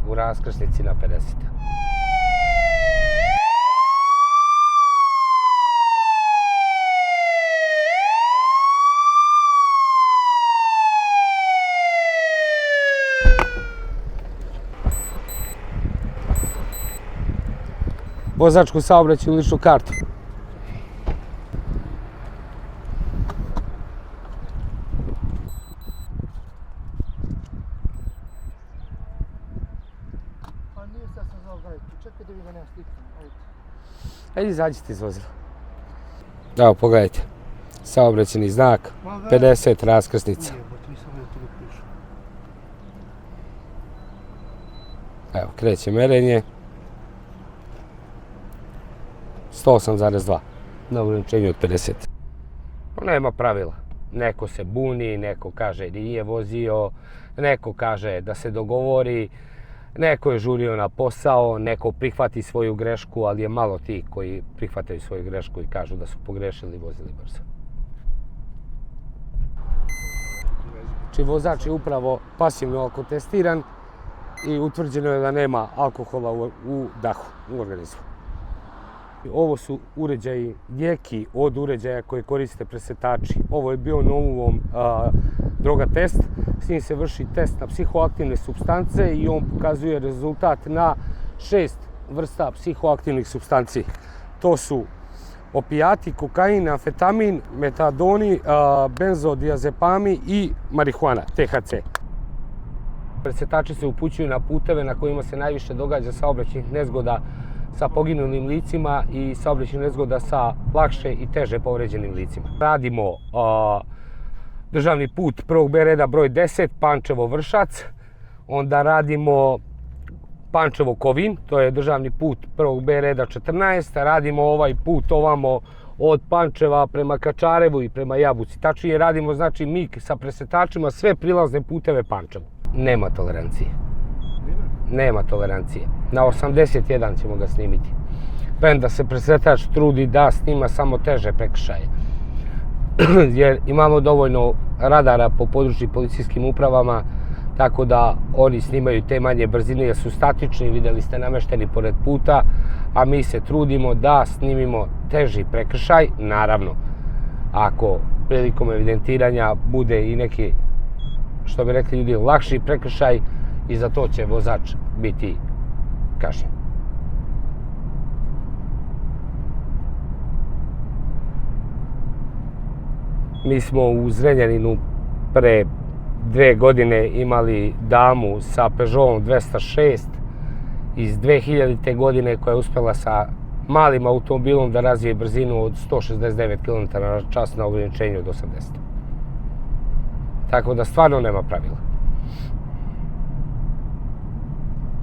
u raskrsnici na 50. Vozačku saobraćaju ličnu kartu. Pa nije sad sam znao gledajte, čekaj da vi ga nema slikam, ajde. Ajde, izađite iz vozila. Evo, pogledajte. Saobraćajni znak, 50 raskrsnica. Ujebot, nisam vidio tebe pišu. Evo, kreće merenje. 108,2 na ograničenju od 50. Nema pravila. Neko se buni, neko kaže da nije vozio, neko kaže da se dogovori, neko je žurio na posao, neko prihvati svoju grešku, ali je malo tih koji prihvataju svoju grešku i kažu da su pogrešili i vozili brzo. Znači, vozač je upravo pasivno alkotestiran i utvrđeno je da nema alkohola u dahu, u organizmu. Ovo su uređaji jeki od uređaja koje koriste presretači. Ovo je bio Novuvom droga test. S njim se vrši test na psihoaktivne supstance i on pokazuje rezultat na 6 vrsta psihoaktivnih supstanci. To su opijati, kokain, amfetamin, metadoni, benzodiazepami i marihuana, THC. Presretači se upućuju na puteve na kojima se najviše događa saobraćajnih nezgoda sa poginulim licima i saobraćajnih nezgoda sa lakše i teže povređenim licima. Radimo državni put prvog B reda broj 10, Pančevo-Vršac. Onda radimo Pančevo-Kovin, to je državni put prvog B reda 14. Radimo ovaj put ovamo od Pančeva prema Kačarevu i prema Jabuci. Tačnije radimo, znači, mi sa presretačima sve prilazne puteve Pančevu. Nema tolerancije. Nema tolerancije. Na 81 ćemo ga snimiti. Premda se presretač trudi da snima samo teže prekršaje. Jer imamo dovoljno radara po područnim policijskim upravama, tako da oni snimaju te manje brzine jer su statični, vidjeli ste, namešteni pored puta, a mi se trudimo da snimimo teži prekršaj. Naravno, ako prilikom evidentiranja bude i neki, što bi rekli ljudi, lakši prekršaj, i za to će vozač biti kažnjen. Mi smo u Zrenjaninu pre 2 godine imali damu sa Peugeotom 206 iz 2000. godine koja je uspjela sa malim automobilom da razvije brzinu od 169 km/h na ograničenju od 80. Tako da stvarno nema pravila.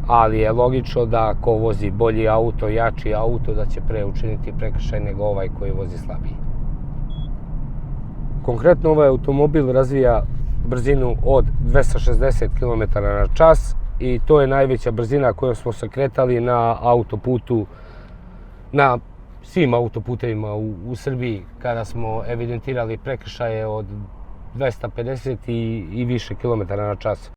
Ali je logično da ako vozi bolji auto, jači auto, da će pre učiniti prekršaj nego ovaj koji vozi slabiji. Konkretno ovaj automobil razvija brzinu od 260 km/h i to je najveća brzina kojom smo se kretali na autoputu, na svim autoputevima u Srbiji kada smo evidentirali prekršaje od 250 i više km/h.